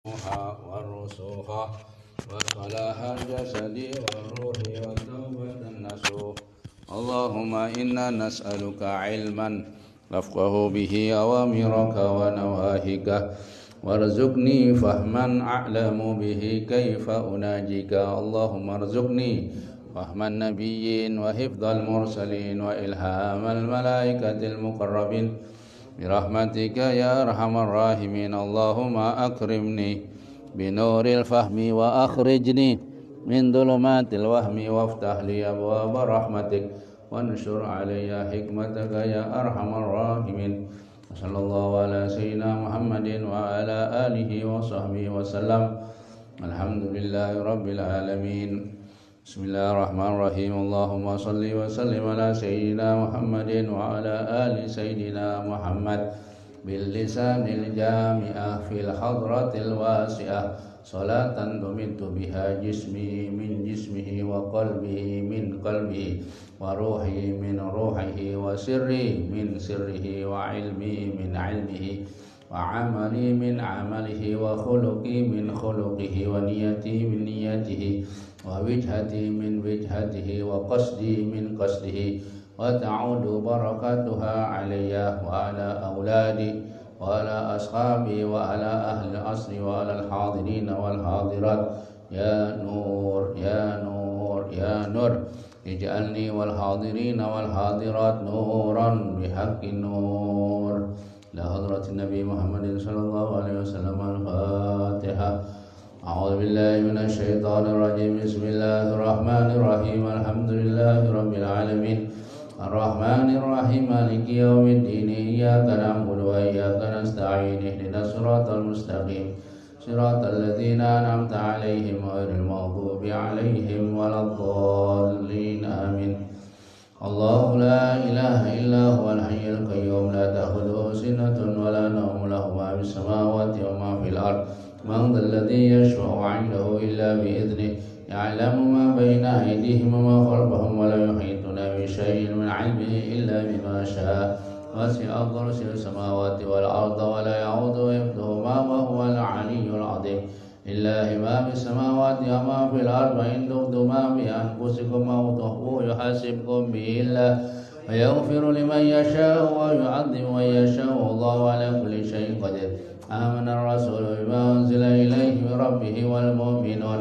والرسوخ وصلاح الجسد والروح والتوبة النسوخ. اللهم إنا نسألك علما نفقه به أوامرك ونواهيك وارزقني فهما أعلم به كيف أناجيك. اللهم ارزقني فهم النبيين وحفظ المرسلين وإلهام الملائكة المقربين برحمتك يا أرحم الراحمين. اللهم أكرمني بنور الفهم وأخرجني من ظلمات الوهم وافتح لي أبواب رحمتك وانشر علي حكمتك يا أرحم الراحمين. صلى الله على سيدنا محمد وعلى آله وصحبه وسلم. الحمد لله رب العالمين. بسم الله الرحمن الرحيم. اللهم صل وسلم على سيدنا محمد وعلى آل سيدنا محمد باللسان الجامع في الحضرة الواسعة صلاة تمد بها جسمي من جسمه وقلبي من قلبه وروحي من روحه وسري من سره وعلمي من علمه وعملي من عمله وخلقي من خلقه ونيتي من نيته ووجهتي من وجهته وقصدي من قصده وتعود بركاتها علي وعلى أولادي وعلى أصحابي وعلى أهل العصر وعلى الحاضرين والحاضرات. يا نور يا نور يا نور اجعلني والحاضرين والحاضرات نورا بحق النور. لحضرة النبي محمد صلى الله عليه وسلم. الفاتحة. أعوذ بالله من الشيطان الرجيم. بسم الله الرحمن الرحيم. الحمد لله رب العالمين الرحمن الرحيم مالك يوم الدين. إياك نعبد وإياك نستعين. اهدنا الصراط المستقيم صراط الذين أنعمت عليهم غير المغضوب عليهم ولا الضالين. آمين. الله لا إله إلا هو الحي القيوم لا تأخذه سنة ولا نوم له ما في السماوات وما في الأرض. من ذا الذي يشفع عنده إلا بإذنه يعلم ما بين أيديهم وما خلفهم ولا يحيطون بشيء من علمه إلا بما شاء. وسع كرسي السماوات والأرض ولا يعود حفظهما وهو العلي العظيم. لله ما في السماوات وما في الأرض. وإن تبدوا ما في أنفسكم أو تخفوه يحاسبكم به الله ويغفر لمن يشاء ويعذب من يشاء والله على كل شيء قدير. آمن الرسول بما أنزل إليه من ربه والمؤمنون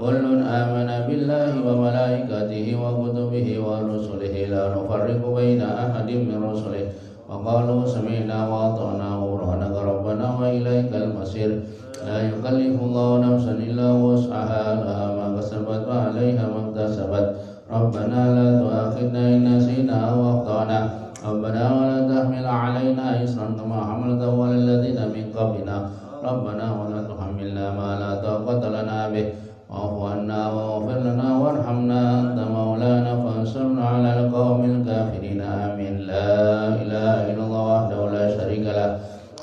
كل آمن بالله وملائكته وكتبه ورسله لا نفرق بين أحد من رسله وقالوا سمعنا وأطعنا غفرانك ربنا وإليك المصير. لا يكلف الله نفسا إلا وسعها لها ما كسبت وعليها ما اكتسبت. ربنا لا تؤاخذنا إن نسينا أو أخطأنا. ربنا ولا تحمل علينا إصرا كما حملته على الذين من قبلنا. ربنا ولا تحملنا ما لا طاقة لنا به واعف عنا واغفر لنا وارحمنا أنت مولانا فانصرنا على القوم الكافرين. آمين. لا إله إلا الله وحده لا شريك له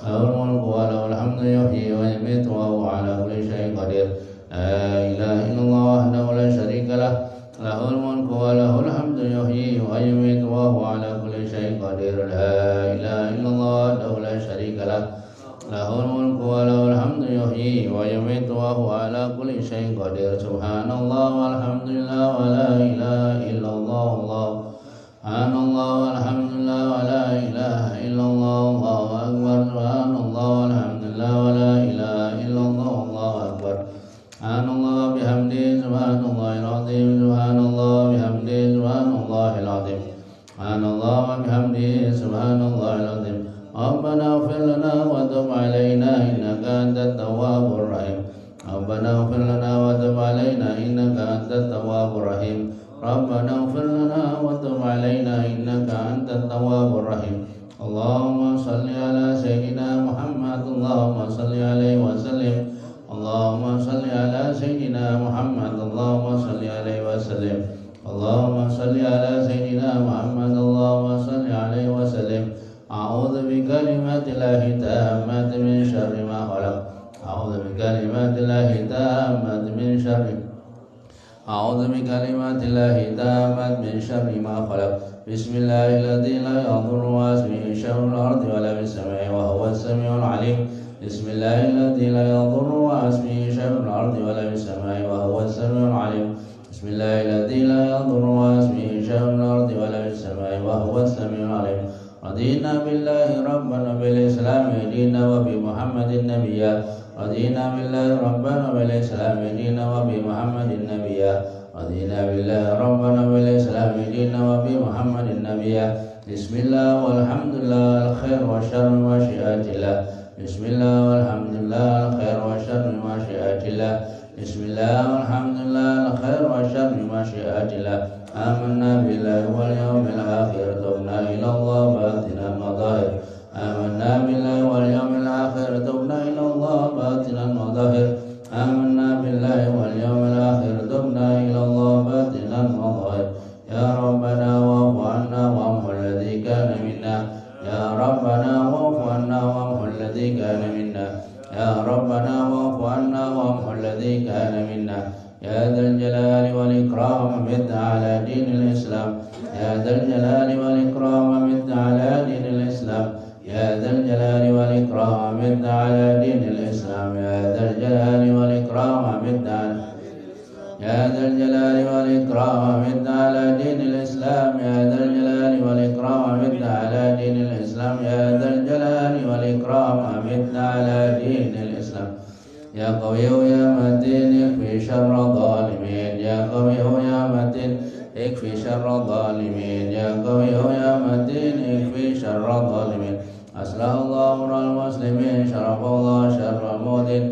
له الملك وله الحمد يحيي ويميت وهو على كل شيء قدير. لا إله إلا الله وحده لا شريك له له الملك وله الحمد يحيي ويميت وهو على كل شيء قدير. لا إله إلا الله وحده لا شريك له له الملك وله الحمد يحيي ويميت وهو على كل شيء قدير. سبحان الله والحمد لله ولا إله إلا الله. الله سبحان الله والحمد لله ولا إله إلا الله. الله أكبر. سبحان الله والحمد لله ولا إله إلا الله. الله أكبر. سبحان الله بحمده سبحان الله العظيم. سبحان الله بحمده سبحان الله العظيم. سبحان الله وبحمده سبحان الله العظيم. ربنا اغفر لنا وتب علينا إنك أنت التواب الرحيم. ربنا اغفر لنا وتب علينا إنك أنت التواب الرحيم. ربنا اغفر لنا وتب علينا إنك أنت التواب الرحيم. اللهم صل على سيدنا محمد. اللهم صل عليه وسلم. اللهم صل على سيدنا محمد. اللهم صل عليه وسلم. اللهم صل على سيدنا محمد. اللهم صل عليه وسلم. أعوذ بكلمات الله التامات من شر ما خلق. أعوذ بكلمات الله التامات من شر أعوذ بكلمات الله التامات من شر ما خلق. بسم الله الذي لا يضر مع اسمه شر الأرض ولا في السماء وهو السميع العليم. بسم الله الذي لا يضر مع اسمه شيء في الأرض ولا في السماء وهو السميع العليم. بسم الله الذي لا يضر مع اسمه شيء في الأرض ولا في السماء وهو السميع العليم. رضينا بالله ربا وبالإسلام دينا وبمحمد نبيا. رضينا بالله ربا وبالإسلام دينا وبمحمد نبيا. رضينا بالله ربا وبالإسلام دينا وبمحمد نبيا. بسم الله والحمد لله الخير والشر ومشيئة الله. بسم الله والحمد لله الخير والشر ومشيئة الله. بسم الله والحمد لله الخير والشر ومشيئة الله. آمنا بالله واليوم الآخر تبنا إلى الله باطنا وظاهر. آمنا بالله واليوم الآخر تبنا إلى الله باطنا وظاهر. آمنا بالله واليوم الآخر تبنا إلى الله باطنا وظاهر. يا ربنا واعف عنا وامح الذي كان منا. يا ربنا واعف عنا وامح الذي كان منا. يا ربنا واعف عنا وامح الذي كان منا. يا ذا الجلال والإكرام مد على دين الإسلام. يا ذا الجلال والإكرام مد على دين الإسلام. يا ذا الجلال والإكرام مد على دين الإسلام. يا ذا الجلال والإكرام مد على يا ذا الجلال والإكرام مد على دين الإسلام. يا ذا الجلال والإكرام مد على دين الإسلام. يا ذا الجلال والإكرام مد على دين الإسلام. يا قوي يا متين اكفي شر الظالمين. يا قوي يا متين اكفي شر الظالمين. يا قوي يا متين اكفي شر الظالمين. أصلح الله أمر المسلمين شرف الله شر المؤذن.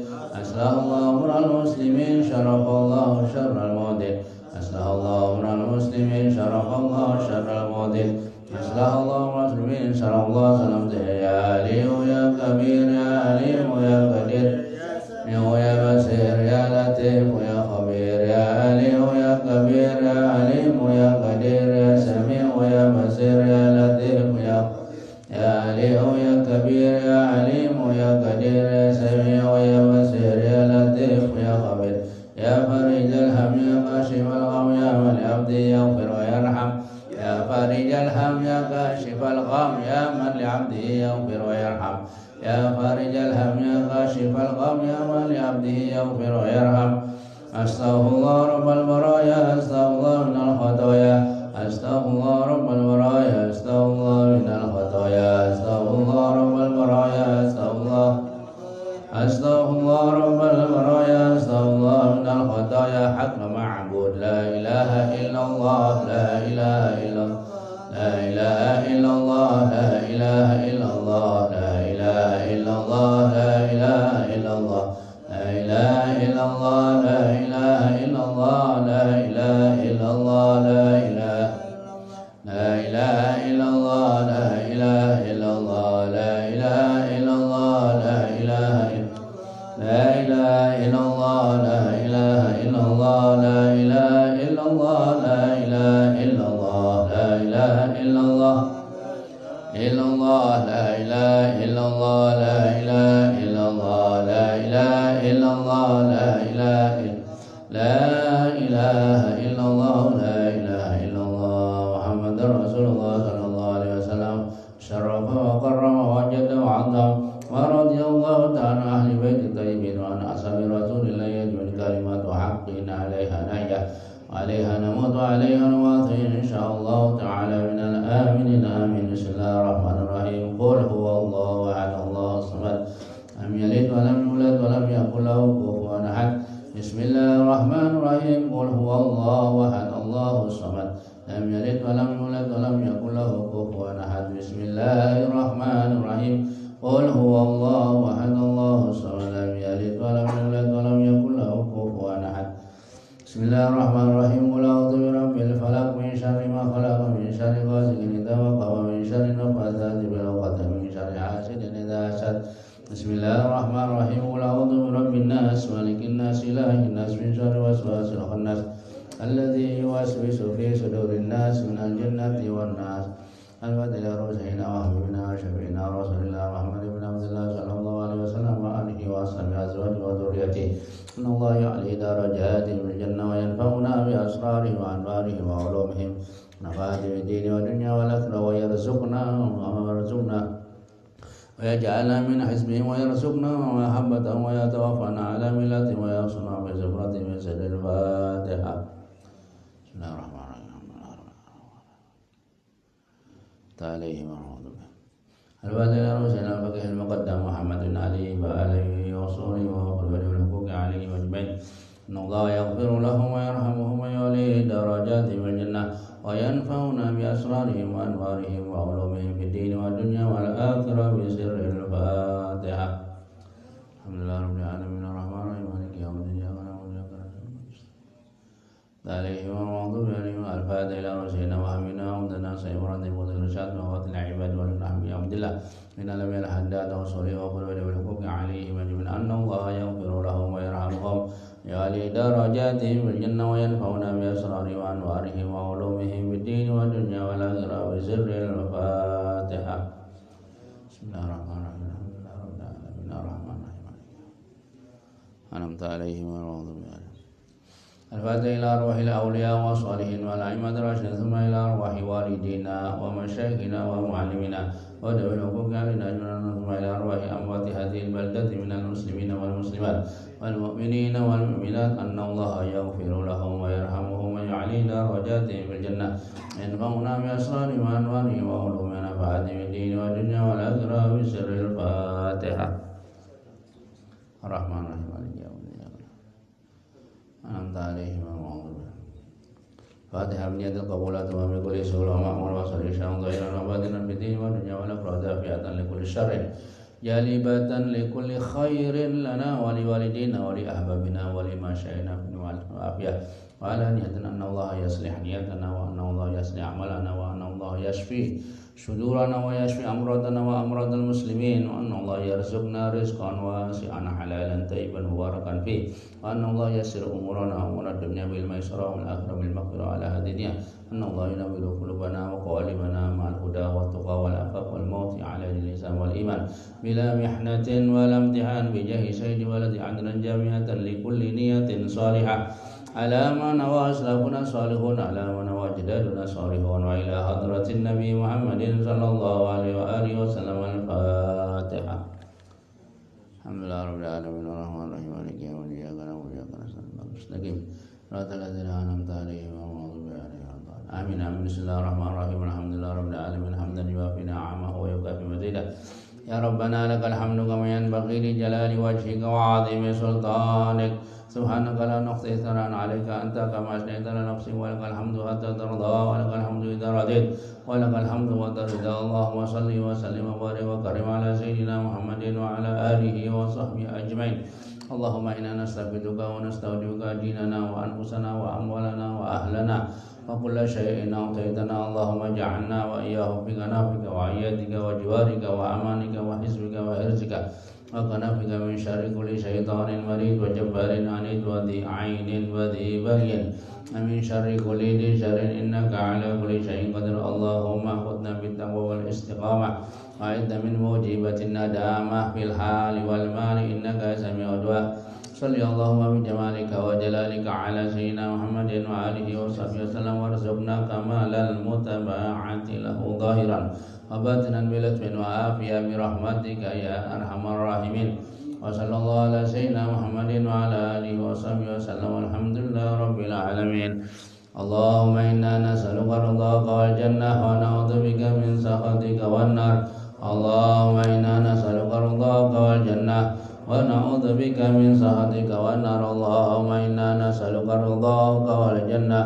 أصلح الله أمر المسلمين شرف الله شر المؤذن. أصلح الله أمر المسلمين شرف الله شر المؤذن. أصلح الله أمر المسلمين شرف الله سلامته. يا علي يا كبير يا عليم يا قدير يا بصير يا لطيف يا خبير. يا علي يا كبير يا عليم يا قدير يا سميع يا بصير يا لطيف يا علي يا كبير يا عليم يا قدير يا سميع يا بصير يا لطيف يا خبير. يا فرج الهم يا كاشف الغم يا من لعبده يغفر ويرحم. يا فرج الهم يا كاشف الغم يا من لعبده يغفر ويرحم. يا فارج الهم يا كاشف الغم يا من لعبده يغفر ويرحم. أستغفر الله رب البرايا أستغفر الله من الخطايا. أستغفر الله رب البرايا أستغفر الله من الخطايا. أستغفر الله رب البرايا أستغفر الله رب البرايا أستغفر الله من الخطايا. حق معبود لا إله إلا الله لا إله إلا الله لا إله إلا الله لا إله إلا الله لا إله إلا الله لا إله إلا الله لا إله إلا الله لا إله إلا الله لا إله إلا الله لا إله إلا الله لا إله إلا الله لا إله إلا الله لا إله إلا الله لا إله إلا الله لا إله إلا الله لا إله إلا الله لا إله إلا الله إلا الله لا إله إلا الله لا إله إلا الله لا إله إلا الله لا إله إلا الله لا إله إلا الله محمد رسول الله صلى الله عليه وسلم. شرف وكرم وجد وعظم ورضي الله تعالى عن أهل بيت الطيبين وعن أصحاب رسول الله يجمل كلمات حق عليها نحيا عليها نموت وعليها نواصي إن شاء الله تعالى من الآمنين آمين. بسم الله الرحمن الرحيم. قل هو الله أحد الله الصمد لم يلد ولم يولد ولم يكن له كفوا أحد. بسم الله الرحمن الرحيم. قل هو الله أحد الله الصمد لم يلد ولم يولد ولم يكن له كفوا أحد. بسم الله الرحمن الرحيم. قل هو الله أحد الله الصمد لم يلد ولم يولد ولم يكن له كفوا أحد. بسم الله الرحمن الرحيم. قل أعوذ برب الفلق من شر ما خلق من شر غاسق إذا وقب من شر النفاثات في العقد من شر حاسد إذا حسد. بسم الله الرحمن الرحيم. قل أعوذ برب الناس مالك الناس إله الناس من شر الوسواس الخناس الذي يوسوس في صدور الناس من الجنة والناس. الفاتحة إلى رسولنا وحبيبنا وشفيعنا رسول الله محمد بن عبد الله صلى الله عليه وسلم وآله وأصحابه أزواجه وذريته. إن الله يعلي درجاتهم في الجنة وينفعنا بأسرارهم وأنوارهم وعلومهم نفعنا في الدين والدنيا والآخرة ويرزقنا ويجعلنا من حزبه ويرزقنا محبته ويتوفنا على ملته ويصنع بزبرة من سر الفاتحة. بسم الله الرحمن الرحيم. عليه ورحمة الله. الفاتحة رسولنا الفقيه المقدم محمد بن علي وآله وصحبه وقلبه والحقوق عليه أجمعين. إن الله يغفر لهم ويرحمهم ويعلي درجاتهم في الجنة وينفعنا بأسرارهم وأنوارهم وعلومهم في الدين والدنيا والآخرة بسر الفاتحة. الحمد لله رب العالمين الرحمن الرحيم مالك يوم الدين إياك نعبد وإياك نستعين عليهم المغضوب عليهم. الفاتحة إلى رسولنا وحبيبنا وعبدنا سيد مراتب الرشاد وقاتل العباد ولنحمد عبد الله من ألم الحداد وصلي وقل والحقوق عليهم أجمعين. أن الله يغفر لهم ويرحمهم يعلي درجاتهم في الجنة وينفعنا بأسرارهم وأنوارهم وعلومهم في الدين والدنيا والآخرة بسر الفاتحة. بسم الله الرحمن الرحيم. الحمد لله رب العالمين الرحمن الرحيم أنعمت عليهم والمغضوب عليهم. الفاتحة إلى أرواح الأولياء والصالحين والأئمة الراشدين ثم إلى أرواح والدينا ومشايخنا ومعلمنا وذوي الحقوق علينا أجمعين ثم إلى أرواح أموات هذه البلدة من المسلمين والمسلمات والمؤمنين والمؤمنات أن الله يغفر لهم ويرحمهم ويعلي درجاتهم في الجنة ينفعنا بأسرارهم وأنوارهم وعلوم ونفعاتهم في الدين والدنيا والآخرة بسر الفاتحة. الرحمن الرحيم مالك يوم الدين أنعمت عليهم المغضوب فاتحة بنية القبولات وبكل سهول ومأمور وصل شان ظاهرا وباطنا في الدين والدنيا والآخرة دافعة لكل شر جالبة لكل خير لنا ولوالدينا ولأحبابنا ولما شئنا في العافية وعلى نيتنا أن الله يصلح نيتنا وأن الله يصلح عملنا وأن الله يشفي صدورنا ويشفي أمراضنا وأمراض المسلمين وأن الله يرزقنا رزقا واسعا حلالا طيبا مباركا فيه وأن الله يسر أمورنا وأمور الدنيا بالميسرة والآخرة بالمغفرة على هذه الدنيا أن الله ينور قلوبنا وقوالبنا مع الهدى والتقى والعفاف والموت على الإسلام والإيمان بلا محنة ولا امتحان بجاه سيد ولد عدلا جامعة لكل نية صالحة على ما نوى أسلافنا الصالحون على ما نوى أجدادنا الصالحون وإلى حضرة النبي محمد صلى الله عليه وآله وسلم. الفاتحة. الحمد لله رب العالمين الرحمن الرحيم مالك يوم الدين إياك نعبد وإياك نستعين المستقيم صراط الذين أنعمت عليهم غير المغضوب عليهم ولا الضالين آمين. آمين. بسم الله الرحمن الرحيم الحمد لله رب العالمين حمدا يوافي نعمه ويكافئ مزيده. يا ربنا لك الحمد كما ينبغي لجلال وجهك وعظيم سلطانك سبحانك لا نحصي ثناء عليك أنت كما أثنيت على نفسك ولك الحمد حتى ترضى ولك الحمد إذا رضيت ولك الحمد وترضى. اللهم صل وسلم وبارك وكرم على سيدنا محمد وعلى آله وصحبه أجمعين. اللهم إنا نستغفرك ونستودعك ديننا وأنفسنا وأموالنا وأهلنا وكل شيء أعطيتنا. اللهم اجعلنا وإياهم في كنافك وعيادك وجوارك وأمانك وحزبك وحرزك وكنافك من شر كل شيطان مريد وجبار عنيد وذي عين وذي بغي ومن شر كل ذي شر إنك على كل شيء قدير. اللهم خذنا بالتقوى والاستقامة وأعذنا من موجبات الندامة في الحال والمال إنك سميع الدعاء. صلى اللهم بجمالك وجلالك على سيدنا محمد وآله وصحبه وسلم وارزقنا كمال المتابعة له ظاهرا وباطنا بلطف وعافية برحمتك يا أرحم الراحمين. وصلى الله على سيدنا محمد وعلى آله وصحبه وسلم والحمد لله رب العالمين. اللهم إنا نسألك رضاك والجنة ونعوذ بك من سخطك والنار. اللهم إنا نسألك رضاك والجنة ونعوذ بك من سخطك والنار. اللهم إنا نسألك رضاك والجنة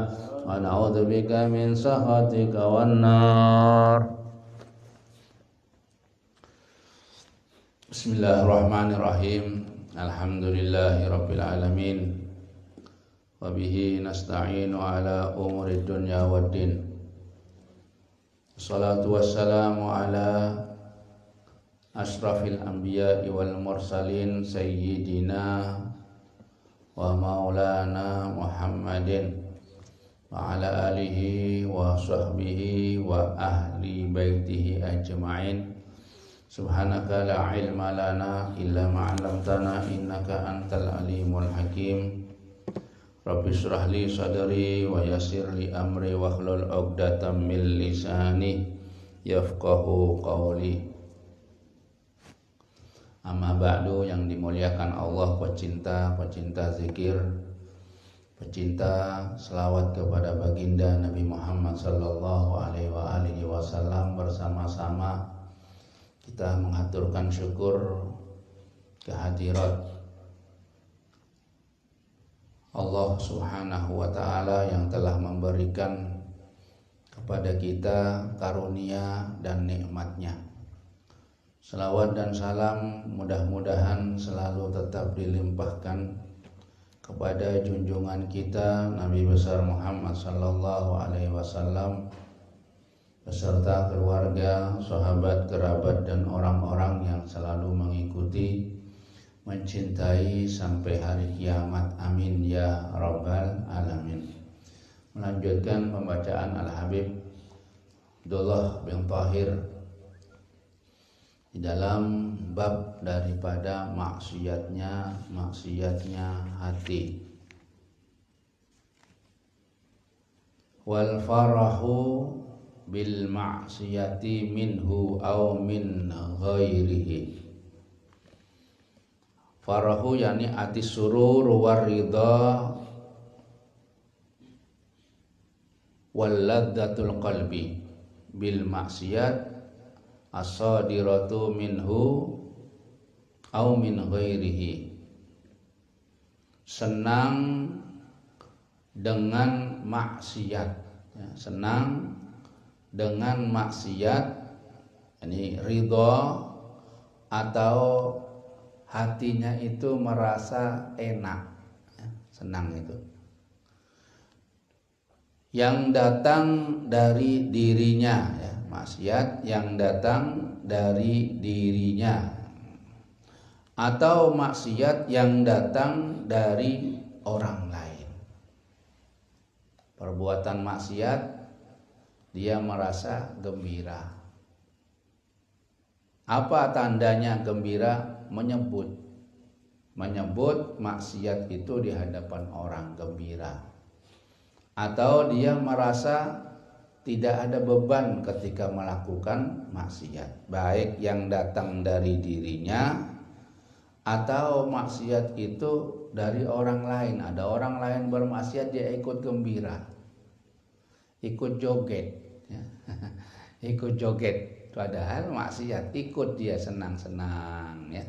ونعوذ بك من سخطك والنار. Bismillahirrahmanirrahim. Alhamdulillahi rabbil alamin. Wa bihi nasta'inu ala umuri dunya waddin. Salatu wassalamu ala ashrafil anbiya'i wal mursalin sayyidina wa maulana Muhammadin wa ala alihi wa sahbihi wa ahli baitihi ajma'in. Subhanaka la ilma lana illa ma 'allamtana innaka antal alimul hakim. Rabbi shrah li sadri wa yassir li amri wahlul 'uqdatam min lisani yafqahu qawli. Amma ba'du, yang dimuliakan Allah, pecinta zikir, pecinta selawat kepada baginda Nabi Muhammad sallallahu alaihi wasallam, bersama-sama kita mengaturkan syukur kehadirat Allah Subhanahu wa taala yang telah memberikan kepada kita karunia dan nikmatnya. Selawat dan salam mudah-mudahan selalu tetap dilimpahkan kepada junjungan kita Nabi besar Muhammad sallallahu alaihi wasallam beserta keluarga, sahabat, kerabat dan orang-orang yang selalu mengikuti, mencintai sampai hari kiamat. Amin ya rabbal alamin. Melanjutkan pembacaan Al-Habib Abdullah bin Tahir di dalam bab daripada maksiatnya hati. Wal farahu bil maksiyati minhu aw min ghairihi. Farahu yani atis surur war ridha wal ladzatul qalbi bil maksiyat as-sadiratu minhu au min ghairihi. Senang dengan maksiat, ya, senang dengan maksiat, ini ridho atau hatinya itu merasa enak, ya, senang itu yang datang dari dirinya, ya, maksiat yang datang dari dirinya atau maksiat yang datang dari orang lain. Perbuatan maksiat dia merasa gembira. Apa tandanya gembira? Menyebut maksiat itu di hadapan orang, gembira. Atau dia merasa tidak ada beban ketika melakukan maksiat, baik yang datang dari dirinya atau maksiat itu dari orang lain. Ada orang lain bermaksiat, dia ikut gembira, ikut joget, ya. Ikut joget, padahal maksiat, ikut dia senang-senang, ya.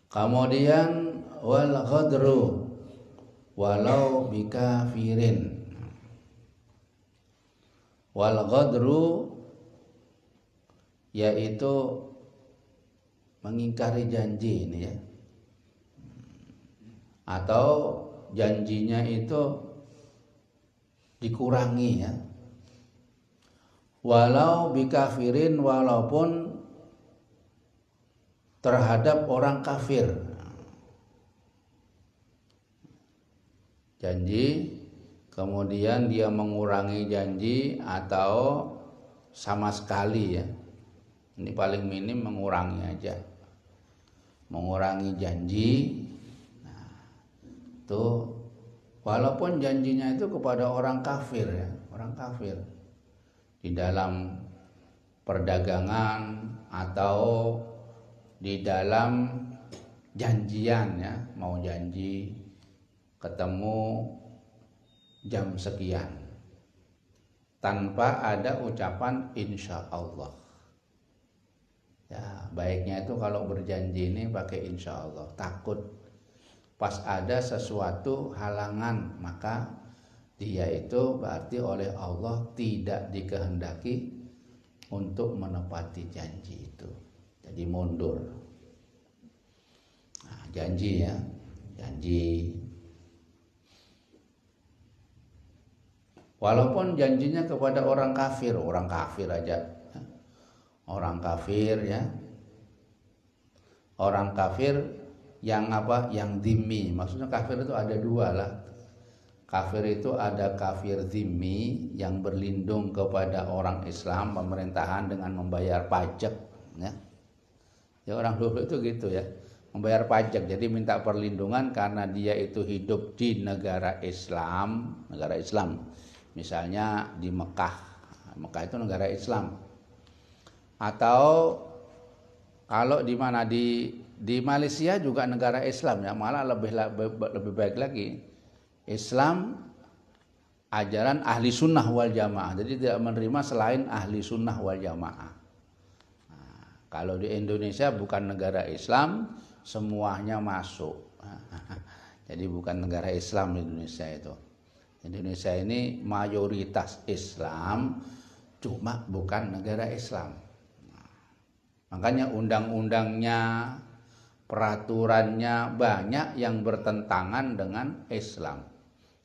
Kemudian wal ghadru walau bikafirin. Wal ghadru yaitu mengingkari janji ini, ya. Atau janjinya itu dikurangi, ya. Walau bikafirin, walaupun terhadap orang kafir. Janji kemudian dia mengurangi janji atau sama sekali, ya. Ini paling minim mengurangi aja, mengurangi janji. Nah, itu walaupun janjinya itu kepada orang kafir, ya, orang kafir di dalam perdagangan atau di dalam janjian, ya, mau janji ketemu jam sekian tanpa ada ucapan insya Allah, ya. Baiknya itu kalau berjanji ini pakai insya Allah, takut pas ada sesuatu halangan, maka dia itu berarti oleh Allah tidak dikehendaki untuk menepati janji itu, jadi mundur. Nah, janji, ya, janji. Walaupun janjinya kepada orang kafir aja, orang kafir, ya, orang kafir yang apa? Yang dhimmi. Maksudnya kafir itu ada dua lah. Kafir itu ada kafir dhimmi yang berlindung kepada orang Islam, pemerintahan dengan membayar pajak, ya. Ya, orang dulu itu gitu, ya, membayar pajak, jadi minta perlindungan karena dia itu hidup di negara Islam, misalnya di Mekah. Mekah itu negara Islam. Atau kalau di mana di Malaysia juga negara Islam ya, malah lebih baik lagi. Islam ajaran ahli sunnah wal jamaah, jadi tidak menerima selain ahli sunnah wal jamaah. Nah, kalau di Indonesia bukan negara Islam, semuanya masuk. Jadi bukan negara Islam di Indonesia itu. Indonesia ini mayoritas Islam, cuma bukan negara Islam. Nah, makanya undang-undangnya, peraturannya banyak yang bertentangan dengan Islam.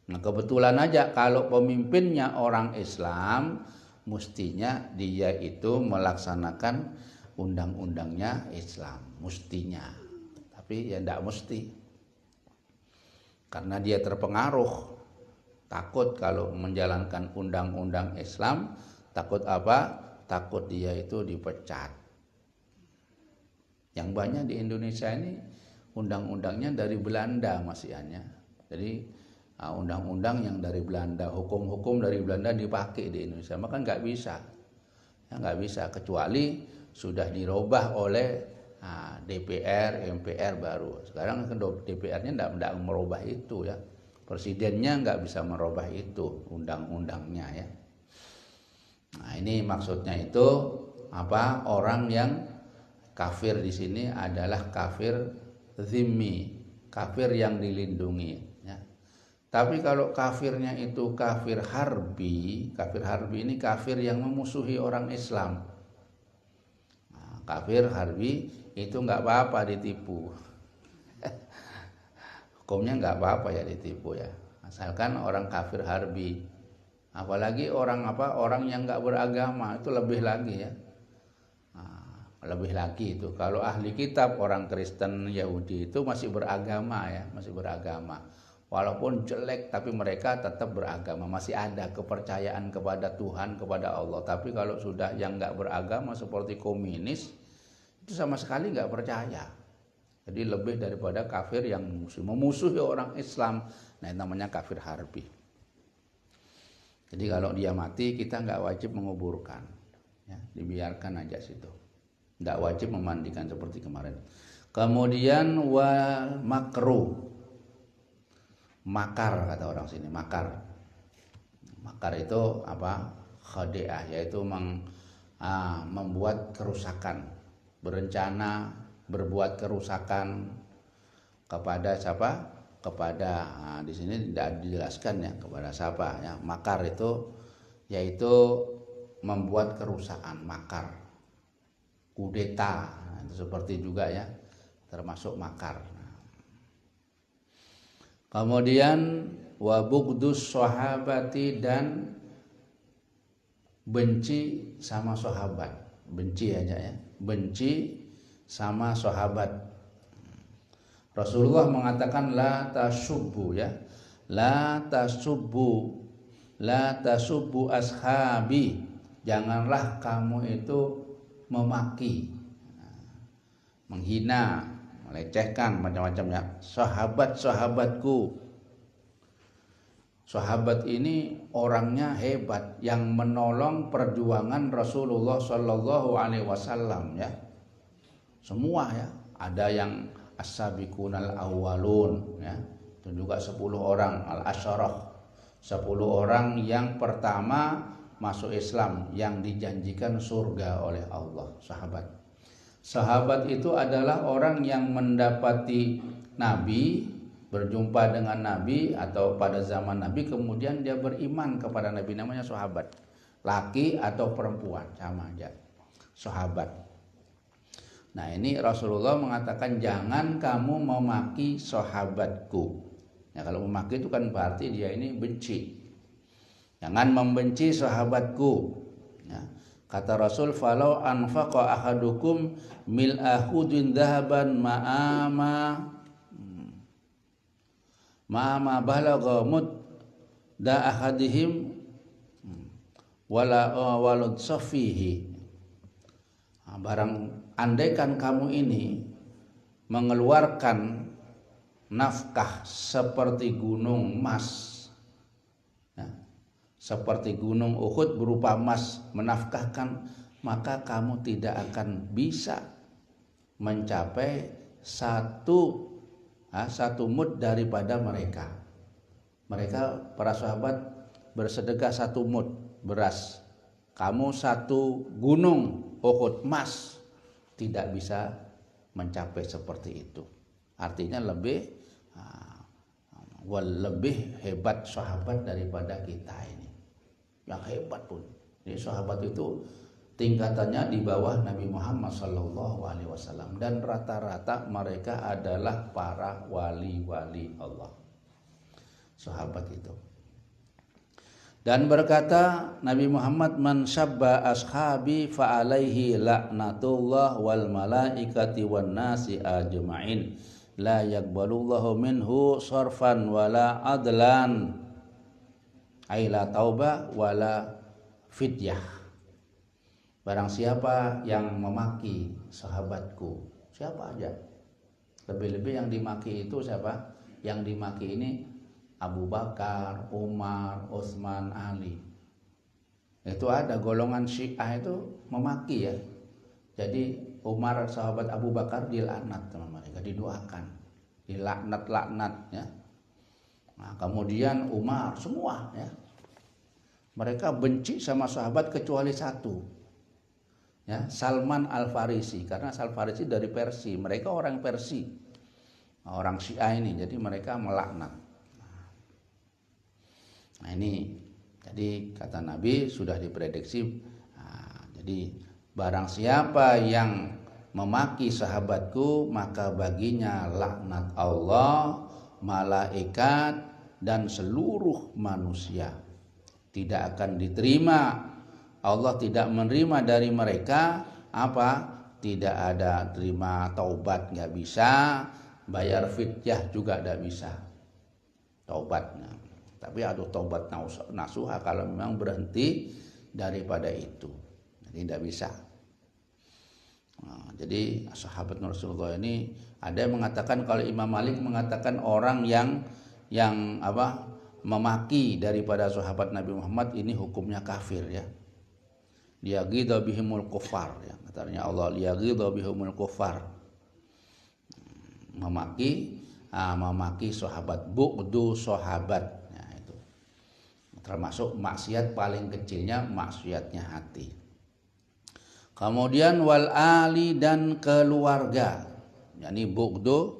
Nah, kebetulan aja kalau pemimpinnya orang Islam, mestinya dia itu melaksanakan undang-undangnya Islam, mestinya. Tapi ya tidak mesti. Karena dia terpengaruh, takut kalau menjalankan undang-undang Islam, takut apa? Takut dia itu dipecat. Yang banyak di Indonesia ini undang-undangnya dari Belanda masihannya. Jadi undang-undang yang dari Belanda, hukum-hukum dari Belanda dipakai di Indonesia, maka nggak bisa, ya nggak bisa kecuali sudah dirubah oleh DPR, MPR baru. Sekarang DPR-nya nggak merubah itu ya, presidennya nggak bisa merubah itu undang-undangnya ya. Nah ini maksudnya itu apa? Orang yang kafir di sini adalah kafir zimmi, kafir yang dilindungi. Ya. Tapi kalau kafirnya itu kafir harbi ini kafir yang memusuhi orang Islam. Nah, kafir harbi itu nggak apa-apa ditipu. Hukumnya nggak apa-apa ya ditipu ya, asalkan orang kafir harbi. Apalagi orang yang nggak beragama itu lebih lagi ya. Lebih lagi itu kalau ahli kitab orang Kristen Yahudi itu masih beragama ya, masih beragama walaupun jelek tapi mereka tetap beragama, masih ada kepercayaan kepada Tuhan, kepada Allah. Tapi kalau sudah yang nggak beragama seperti komunis itu sama sekali nggak percaya, jadi lebih daripada kafir yang memusuhi orang Islam. Nah itu namanya kafir harbi. Jadi kalau dia mati kita nggak wajib menguburkan ya, dibiarkan aja situ. Tidak wajib memandikan seperti kemarin. Kemudian wal makruh, makar kata orang sini, makar. Makar itu apa? Khadi'ah, yaitu membuat kerusakan, berencana berbuat kerusakan kepada siapa? Kepada di sini tidak dijelaskan ya kepada siapa ya. Makar itu yaitu membuat kerusakan, makar. Kudeta itu seperti juga ya, termasuk makar. Kemudian wabugdus sahabati, dan benci sama sahabat, benci aja ya, benci sama sahabat. Rasulullah mengatakan la tasubbu ya, la tasubbu ashabi, janganlah kamu itu memaki, menghina, melecehkan macam-macam ya sahabat-sahabatku. Sahabat ini orangnya hebat yang menolong perjuangan Rasulullah Shallallahu Alaihi Wasallam ya, semua ya. Ada yang as-sabiqunal awwalun ya, itu juga 10 orang al-asyarah, 10 orang yang pertama masuk Islam yang dijanjikan surga oleh Allah. Sahabat itu adalah orang yang mendapati Nabi, berjumpa dengan Nabi atau pada zaman Nabi, kemudian dia beriman kepada Nabi, namanya sahabat. Laki atau perempuan sama aja, sahabat. Nah ini Rasulullah mengatakan jangan kamu memaki sahabatku. Ya kalau memaki itu kan berarti dia ini benci. Jangan membenci sahabatku. Ya. Kata Rasul, falau anfaqa ahadukum mil'ahudin dhahaban ma'ama balagha mudda ahadihim wala walud safihi. Barang andaikan kamu ini mengeluarkan nafkah seperti gunung emas, seperti gunung Uhud berupa emas, menafkahkan maka kamu tidak akan bisa mencapai satu mud daripada mereka. Mereka para sahabat bersedekah 1 mud beras. Kamu 1 gunung Uhud emas, tidak bisa mencapai seperti itu. Artinya lebih hebat sahabat daripada kita ini. Yang hebat pun. Jadi sahabat itu tingkatannya di bawah Nabi Muhammad SAW, dan rata-rata mereka adalah para wali-wali Allah. Sahabat itu. Dan berkata Nabi Muhammad, man syabba ashabi fa alaihi laknatullah wal malaikati wan nasi ajma'in la yaqbalullahu minhu sarfan wala adlan ay la taubah wala fidyah. Barang siapa yang memaki sahabatku, siapa aja, lebih-lebih yang dimaki itu siapa? Yang dimaki ini Abu Bakar, Umar, Utsman, Ali. Itu ada golongan Syiah itu memaki ya. Jadi Umar sahabat Abu Bakar dilaknat sama mereka, didoakan, dilaknat-laknat ya. Nah, kemudian Umar semua ya. Mereka benci sama sahabat kecuali 1. Ya, Salman Al-Farisi, karena Al-Farisi dari Persia, mereka orang Persia. Orang Syiah ini, jadi mereka melaknat. Nah ini, jadi kata Nabi sudah diprediksi. Jadi barang siapa yang memaki sahabatku, maka baginya laknat Allah, malaikat, dan seluruh manusia. Tidak akan diterima, Allah tidak menerima dari mereka apa? Tidak ada terima taubat, nggak bisa, bayar fidyah juga nggak bisa. Taubatnya. Tapi ada taubat nasuha kalau memang berhenti daripada itu. Jadi tidak bisa. Nah, jadi sahabat Rasulullah ini ada yang mengatakan, kalau Imam Malik mengatakan orang yang memaki daripada sahabat Nabi Muhammad ini hukumnya kafir ya. Liyaghidha bihimul kufar ya. Katanya Allah, liyaghidha bihimul kufar. Memaki sahabat, bughdu sahabat. Termasuk maksiat paling kecilnya maksiatnya hati. Kemudian wal ali, dan keluarga. Yani bughdu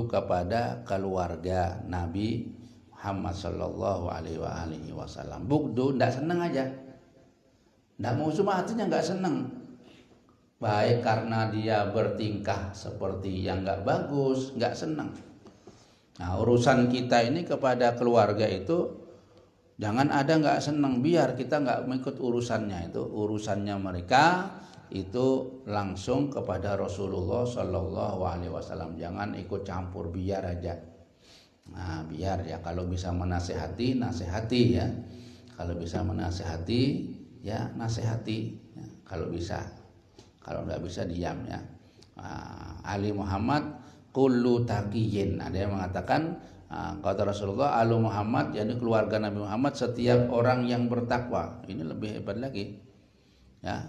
kepada keluarga Nabi Muhammad sallallahu alaihi wasallam. Bughdu enggak senang aja. Enggak musuh, artinya enggak senang. Baik karena dia bertingkah seperti yang enggak bagus, enggak senang. Nah, urusan kita ini kepada keluarga itu jangan ada nggak senang, biar kita nggak mengikut urusannya, itu urusannya mereka itu langsung kepada Rasulullah Shallallahu Alaihi Wasallam. Jangan ikut campur, biar aja. Nah biar ya, kalau bisa menasehati, nasehati ya. Kalau bisa menasehati ya nasehati. Ya, kalau bisa, kalau nggak bisa diam ya. Ali Muhammad kullu taqiyin. Ada yang mengatakan, kata Rasulullah, Alu Muhammad, yakni keluarga Nabi Muhammad, setiap orang yang bertakwa. Ini lebih hebat lagi ya.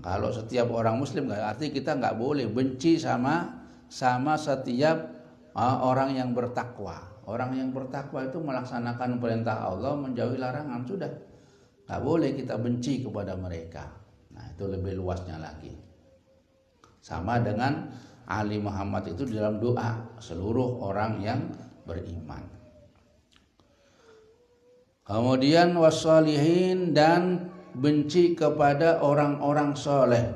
Kalau setiap orang muslim, artinya kita nggak boleh benci sama setiap orang yang bertakwa. Orang yang bertakwa itu melaksanakan perintah Allah, menjauhi larangan, sudah. Nggak boleh kita benci kepada mereka. Nah itu lebih luasnya lagi. Sama dengan Ali Muhammad itu dalam doa seluruh orang yang beriman. Kemudian wassalihin, dan benci kepada orang-orang soleh.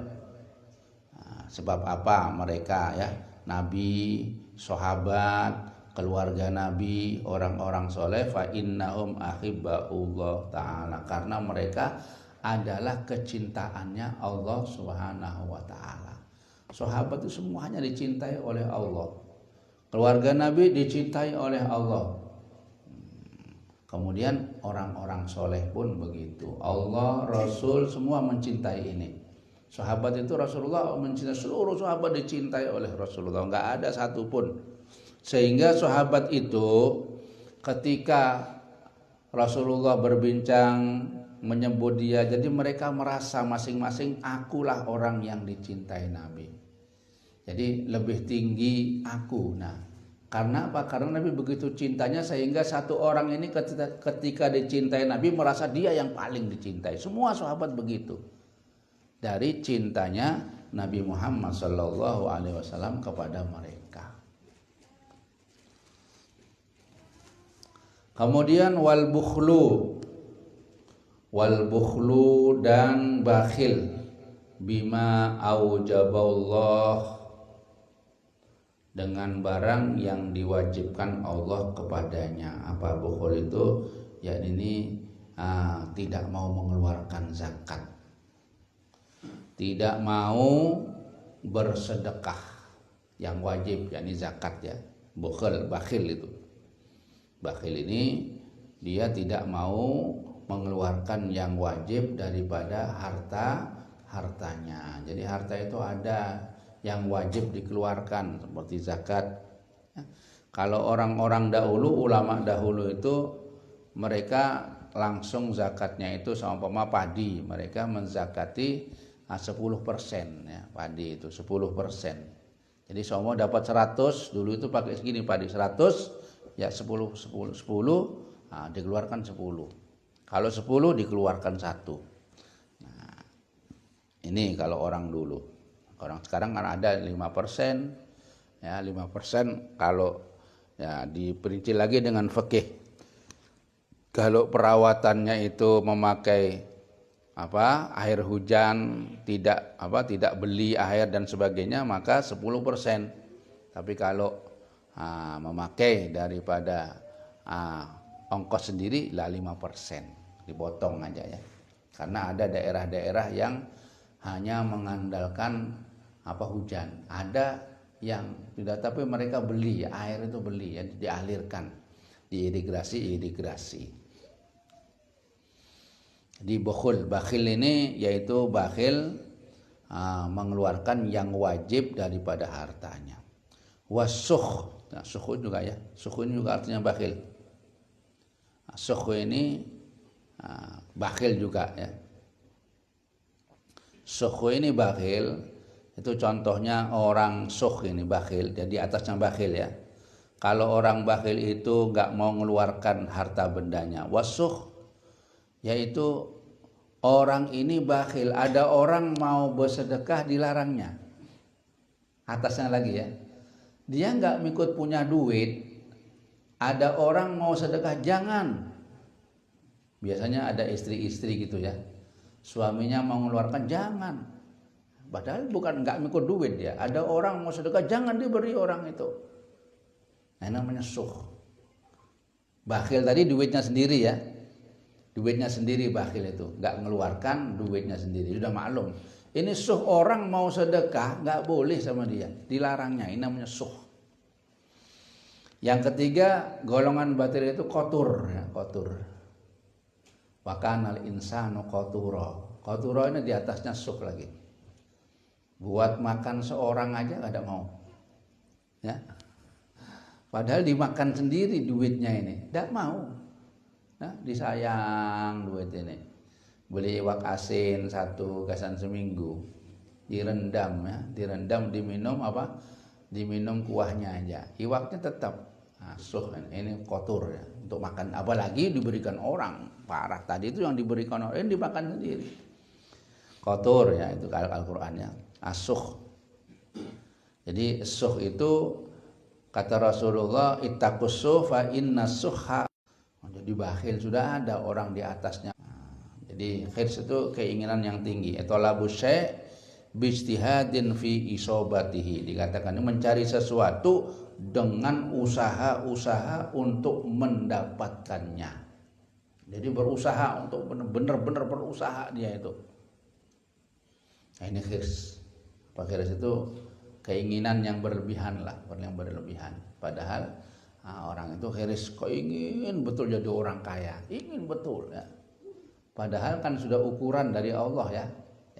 Nah, sebab apa mereka ya? Nabi, sahabat, keluarga Nabi, orang-orang soleh, fa innahum ahibbaullah ta'ala, karena mereka adalah kecintaannya Allah Subhanahu wa ta'ala. Sahabat itu semuanya dicintai oleh Allah. Keluarga Nabi dicintai oleh Allah. Kemudian orang-orang soleh pun begitu. Allah, Rasul semua mencintai ini. Sahabat itu Rasulullah mencintai, seluruh sahabat dicintai oleh Rasulullah. Enggak ada satupun. Sehingga sahabat itu ketika Rasulullah berbincang menyebut dia. Jadi mereka merasa masing-masing akulah orang yang dicintai Nabi. Jadi lebih tinggi aku. Nah, karena apa? Karena Nabi begitu cintanya sehingga satu orang ini ketika dicintai Nabi merasa dia yang paling dicintai. Semua sahabat begitu. Dari cintanya Nabi Muhammad SAW kepada mereka. Kemudian wal bukhlu dan bakhil bima aujaballah, dengan barang yang diwajibkan Allah kepadanya. Apa bukhul itu? Ya ini tidak mau mengeluarkan zakat, tidak mau bersedekah yang wajib, yakni zakat ya. Bakhil itu. Bakhil ini dia tidak mau mengeluarkan yang wajib daripada hartanya. Jadi harta itu ada yang wajib dikeluarkan seperti zakat. Kalau orang-orang dahulu, ulama dahulu itu mereka langsung zakatnya itu sama padi, mereka menzakati 10% ya, padi itu 10%. Jadi semua dapat 100, dulu itu pakai segini padi 100 ya 10 dikeluarkan 10. Kalau 10 dikeluarkan 1. Nah, ini kalau orang dulu. Orang sekarang kan ada 5%, ya 5% kalau ya diperinci lagi dengan fikih. Kalau perawatannya itu memakai air hujan, tidak beli air dan sebagainya, maka 10%. Tapi kalau memakai daripada ongkos sendiri lah 5%, dipotong aja ya. Karena ada daerah-daerah yang hanya mengandalkan hujan, ada yang tidak, tapi mereka beli air itu beli ya, dialirkan, diirigasi. Di bakhil ini yaitu bakhil mengeluarkan yang wajib daripada hartanya. Wasukh, nah sukh juga ya, sukh ini juga artinya bakhil. Sukh ini bakhil juga ya. Sukh ini bakhil. Itu contohnya orang sukh ini bakhil, jadi atasnya bakhil ya. Kalau orang bakhil itu nggak mau mengeluarkan harta bendanya. Wasukh yaitu orang ini bakhil, ada orang mau bersedekah dilarangnya. Atasnya lagi ya, dia nggak ikut punya duit, ada orang mau sedekah jangan. Biasanya ada istri-istri gitu ya, suaminya mau mengeluarkan jangan. Padahal bukan nggak mikul duit dia. Ada orang mau sedekah, jangan diberi orang itu. Nah, namanya sukh. Bakhil tadi duitnya sendiri ya. Duitnya sendiri bakhil itu. Nggak mengeluarkan duitnya sendiri. Sudah maklum. Ini sukh, orang mau sedekah, nggak boleh sama dia. Dilarangnya. Ini namanya sukh. Yang ketiga, golongan batil itu qatur. Ya, qatur. Wa kanal insanu qaturo. Qaturo ini di atasnya sukh lagi. Buat makan seorang aja nggak ada mau, ya. Padahal dimakan sendiri duitnya ini, nggak mau. Nah, disayang duit ini. Beli iwak asin 1 gasan seminggu, direndam ya, direndam diminum diminum kuahnya aja. Iwaknya tetap sukh ini kotor ya, untuk makan. Apalagi diberikan orang, parah. Tadi itu yang diberikan orang, ini dimakan sendiri. Kotor ya, itu Al-Qur'annya. Asukh. Jadi sukh itu kata Rasulullah, ittaqus fa inna sukha. Jadi bakhil sudah ada orang di atasnya. Jadi khirs itu keinginan yang tinggi. Etolabu syai' bijtihadin fi isobatihi. Dikatakan mencari sesuatu dengan usaha-usaha untuk mendapatkannya. Jadi berusaha untuk benar-benar berusaha dia itu. Nah, ini khirs. Khirs itu keinginan yang berlebihan lah, yang berlebihan. Padahal orang itu khirs kok ingin betul jadi orang kaya, ingin betul ya. Padahal kan sudah ukuran dari Allah ya.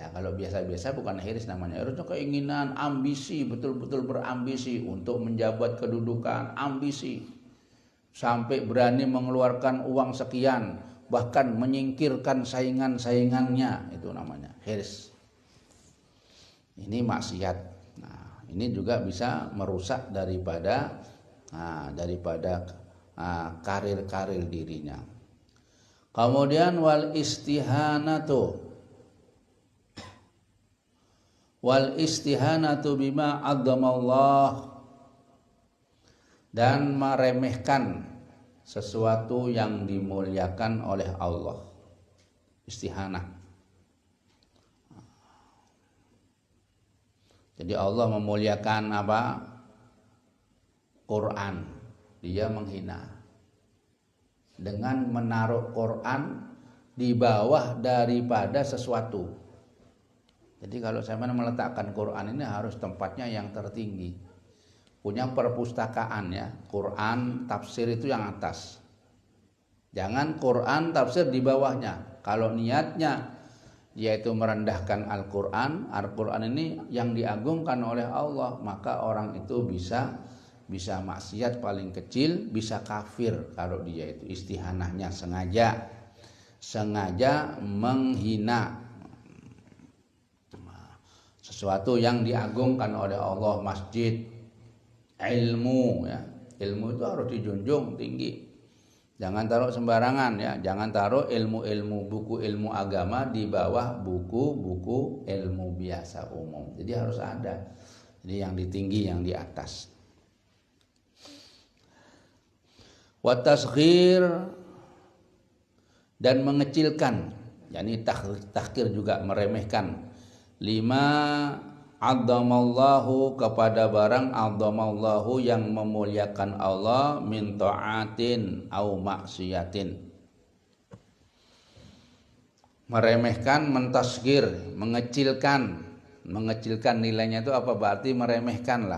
Ya kalau biasa-biasa bukan khirs namanya. Harusnya keinginan, ambisi, betul-betul berambisi untuk menjabat kedudukan, ambisi. Sampai berani mengeluarkan uang sekian bahkan menyingkirkan saingan-saingannya, itu namanya hirs. Ini maksiat. Nah, ini juga bisa merusak daripada karir-karir dirinya. Kemudian wal istihanatu bima agdamallah, dan meremehkan sesuatu yang dimuliakan oleh Allah. Istihanah. Jadi Allah memuliakan apa? Quran. Dia menghina dengan menaruh Quran di bawah daripada sesuatu. Jadi kalau saya meletakkan Quran ini harus tempatnya yang tertinggi. Punya perpustakaan ya, Quran tafsir itu yang atas. Jangan Quran tafsir di bawahnya. Kalau niatnya yaitu merendahkan Al-Quran, Al-Quran ini yang diagungkan oleh Allah, maka orang itu bisa maksiat paling kecil, bisa kafir kalau dia itu istihanahnya sengaja menghina sesuatu yang diagungkan oleh Allah. Masjid, ilmu ya, ilmu itu harus dijunjung tinggi. Jangan taruh sembarangan ya, jangan taruh ilmu-ilmu, buku ilmu agama di bawah buku-buku ilmu biasa umum. Jadi harus ada. Jadi yang di tinggi, yang di atas. Wa tasghir, dan mengecilkan, yakni tahqir juga meremehkan. Lima adzamallahu, kepada barang adzamallahu yang memuliakan Allah, min ta'atin au maksiatin. Meremehkan, mentasghir, mengecilkan nilainya itu apa? Berarti meremehkan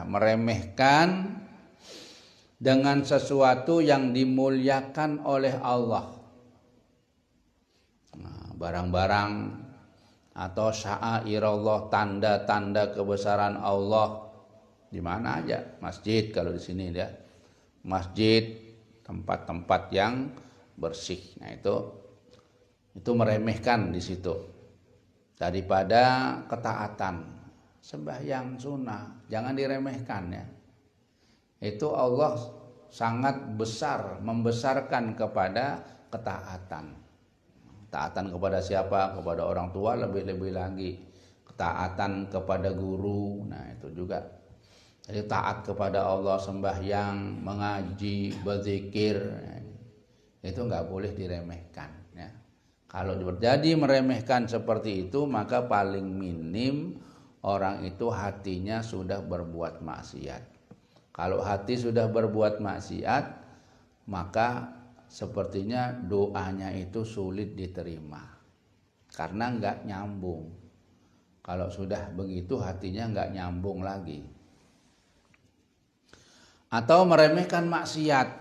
dengan sesuatu yang dimuliakan oleh Allah. Nah, barang-barang atau sya'airallah, tanda-tanda kebesaran Allah, di mana aja, masjid kalau di sini ya, masjid, tempat-tempat yang bersih. Nah, itu meremehkan di situ. Daripada ketaatan, sembahyang sunnah jangan diremehkan ya. Itu Allah sangat besar, membesarkan kepada ketaatan. Taatan kepada siapa? Kepada orang tua, lebih-lebih lagi ketaatan kepada guru. Nah, itu juga. Jadi taat kepada Allah, sembahyang, mengaji, berzikir, itu nggak boleh diremehkan ya. Kalau terjadi meremehkan seperti itu, maka paling minim orang itu hatinya sudah berbuat maksiat. Kalau hati sudah berbuat maksiat, maka sepertinya doanya itu sulit diterima karena nggak nyambung. Kalau sudah begitu hatinya nggak nyambung lagi. Atau meremehkan maksiat,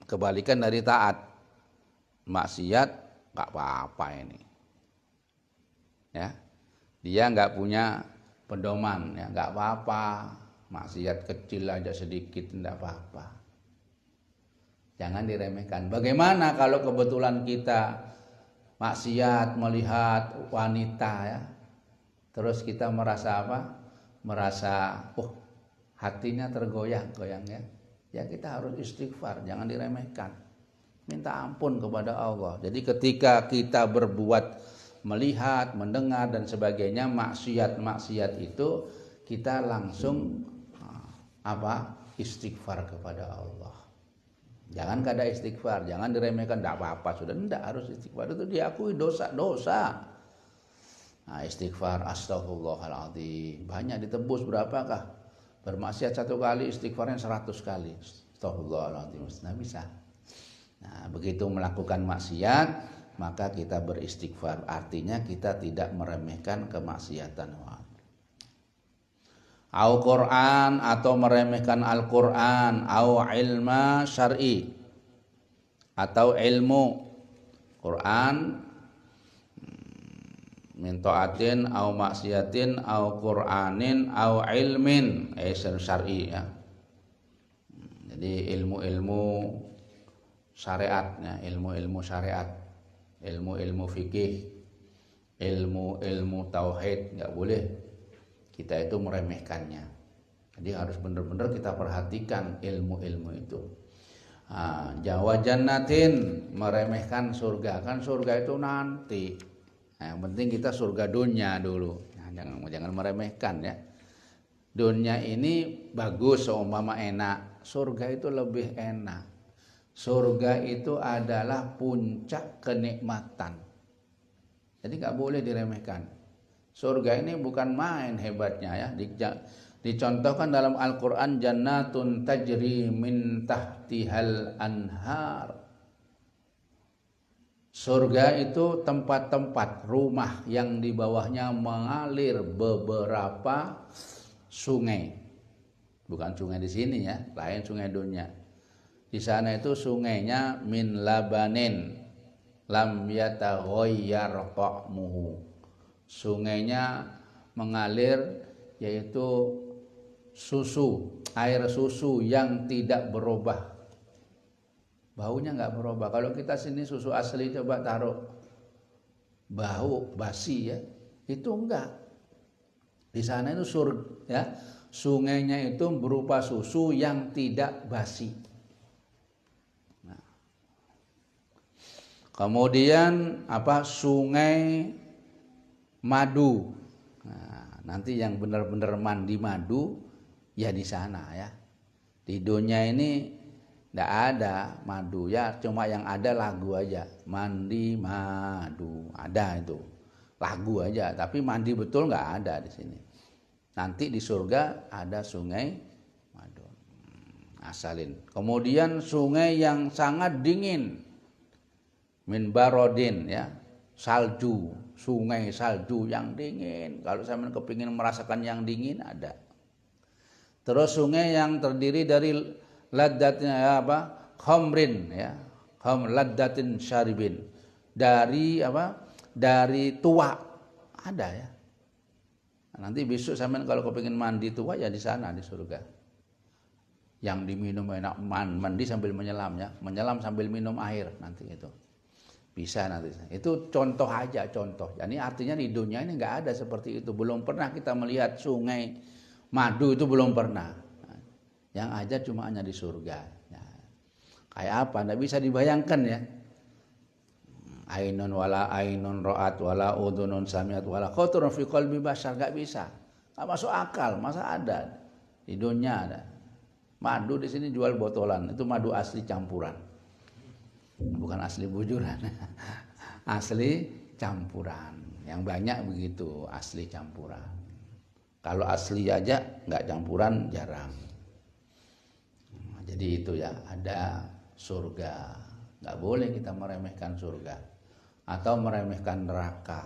kebalikan dari taat. Maksiat nggak apa-apa ini ya, dia nggak punya pedoman ya, nggak apa-apa, maksiat kecil aja sedikit nggak apa-apa. Jangan diremehkan. Bagaimana kalau kebetulan kita maksiat melihat wanita ya, terus kita merasa apa? Merasa hatinya tergoyang-goyang ya. Ya kita harus istighfar, jangan diremehkan. Minta ampun kepada Allah. Jadi ketika kita berbuat, melihat, mendengar dan sebagainya maksiat itu, kita langsung istighfar kepada Allah. Jangan kada istighfar, jangan diremehkan, tidak apa-apa, sudah tidak harus istighfar, itu diakui dosa. Nah, istighfar, astagfirullahaladzim, banyak ditebus berapakah? Bermaksiat 1 kali, istighfarnya 100 kali, astagfirullahaladzim, nah bisa. Nah, begitu melakukan maksiat, maka kita beristighfar, artinya kita tidak meremehkan kemaksiatan. Au Quran, atau meremehkan Al-Quran, au ilma syar'i, atau ilmu Quran, min ta'atin au maksiatin au Qur'anin au ilmin syar'i ya. Jadi ilmu-ilmu syariatnya, ilmu-ilmu syariat, ilmu-ilmu fikih, ilmu-ilmu tauhid, nggak boleh kita itu meremehkannya. Jadi harus benar-benar kita perhatikan ilmu-ilmu itu. Jawa jannatin, meremehkan surga, kan surga itu nanti. Yang penting kita surga dunia dulu. Jangan meremehkan ya. Dunia ini bagus seumpama enak, surga itu lebih enak. Surga itu adalah puncak kenikmatan. Jadi nggak boleh diremehkan. Surga ini bukan main hebatnya ya. Dicontohkan dalam Al-Quran, jannatun tajri min tahtihal anhar. Surga itu tempat-tempat rumah yang di bawahnya mengalir beberapa sungai. Bukan sungai di sini ya, lain sungai dunia. Di sana itu sungainya min labanin lam yataghayyar ta'muhu. Sungainya mengalir yaitu susu, air susu yang tidak berubah. Baunya nggak berubah. Kalau kita sini susu asli coba taruh bau basi ya, itu enggak. Di sana itu ya, sungainya itu berupa susu yang tidak basi. Nah. Kemudian sungai madu. Nah, nanti yang benar-benar mandi madu ya di sana ya. Di dunia ini tidak ada madu ya, cuma yang ada lagu aja, mandi madu ada itu lagu aja, tapi mandi betul nggak ada di sini. Nanti di surga ada sungai madu, asalin. Kemudian sungai yang sangat dingin, min barodin ya, salju, sungai salju yang dingin. Kalau saya kepingin merasakan yang dingin ada. Terus sungai yang terdiri dari laddatnya khamrin ya, laddatin syaribin, dari dari tua ada ya. Nanti besok sampean kalau kepingin mandi tua ya di sana di surga. Yang diminum enak, mandi sambil menyelam ya, menyelam sambil minum air nanti itu. Bisa nanti. Itu contoh aja, contoh. Jadi artinya di dunia ini nggak ada seperti itu. Belum pernah kita melihat sungai madu itu belum pernah. Yang ada cuma hanya di surga. Ya. Kayak apa? Nggak bisa dibayangkan ya. Ainun wala ainun ra'at wala udhunun sami'at wala khatarun fi qalbi bashar, enggak bisa. Enggak masuk akal, masa ada di dunia ada. Madu di sini jual botolan, itu madu asli campuran. Bukan asli bujuran. Asli campuran. Yang banyak begitu, asli campuran. Kalau asli aja enggak campuran jarang. Jadi itu ya, ada surga. Enggak boleh kita meremehkan surga atau meremehkan neraka.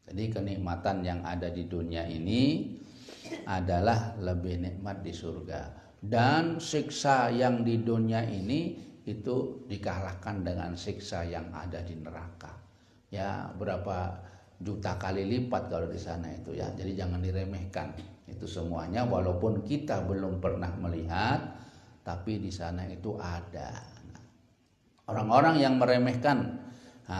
Jadi kenikmatan yang ada di dunia ini adalah lebih nikmat di surga, dan siksa yang di dunia ini itu dikalahkan dengan siksa yang ada di neraka. Ya, berapa juta kali lipat kalau di sana itu ya. Jadi jangan diremehkan. Itu semuanya walaupun kita belum pernah melihat, tapi di sana itu ada. Orang-orang yang meremehkan,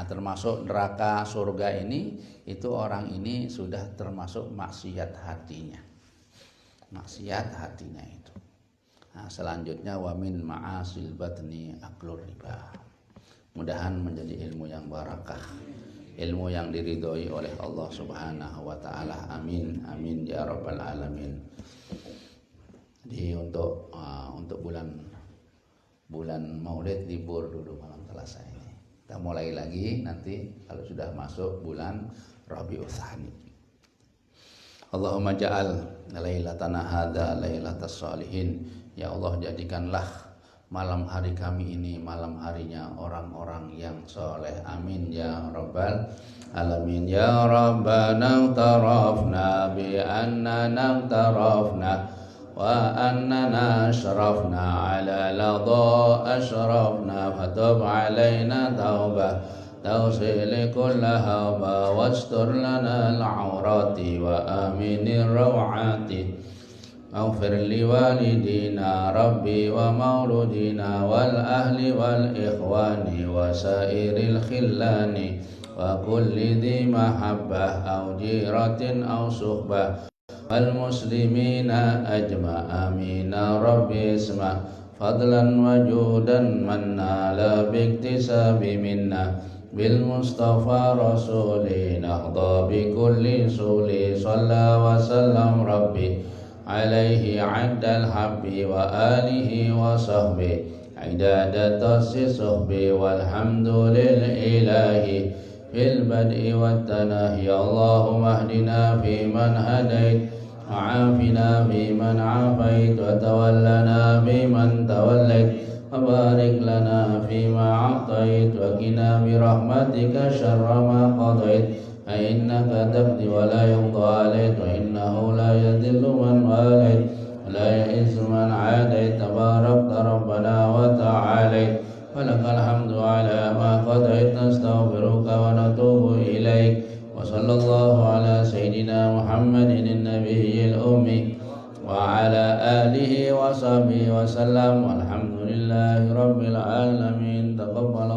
termasuk neraka surga ini, itu orang ini sudah termasuk maksiat hatinya. Maksiat hatinya itu. Selanjutnya wa min ma'asil batni aklur riba. Mudahan menjadi ilmu yang barakah, ilmu yang diridhoi oleh Allah Subhanahu wa taala. Amin amin ya rabbal alamin. Jadi untuk bulan Maulid libur dulu malam Selasa ini. Kita mulai lagi nanti kalau sudah masuk bulan Rabiul Tsani. Allahumma ja'al lailatana hadza lailatas sholihin. Ya Allah, jadikanlah malam hari kami ini malam harinya orang-orang yang soleh. Amin ya rabbal alamin. Ya rabbana tarafna bi annana tarafna wa annana ashrafna ala ladha ashrafna fatub alaina taubah tawsil kullaha wastur lana al-aurati wa aminir rawati اغفر لوالدينا ربي ومولودينا والأهل والإخوان وسائر الخلان وكل ذي محبة أو جيرة أو صحبة والمسلمين أجمع آمين ربي اسمع فضلا وجودا من نال باكتساب منا بالمصطفى رسولي نهضى بكل سولي صلى وسلم ربي عليه عد الحب وآله وصحبه عداد تصصحب والحمد للإله في البدء والتناهي اللهم اهدنا فيمن هديت وعافنا فيمن عافيت وتولنا فيمن توليت وبارك لنا فيما أعطيت وقنا برحمتك شر ما قضيت فإنك تقضي ولا يقضى عليك وإنه لا يذل من واليت ولا يئس من عاديت تباركت ربنا وتعاليت ولك الحمد على ما قضيت نستغفرك ونتوب إليك وصلى الله على سيدنا محمد النبي الأمي وعلى آله وصحبه وسلم والحمد لله رب العالمين تقبل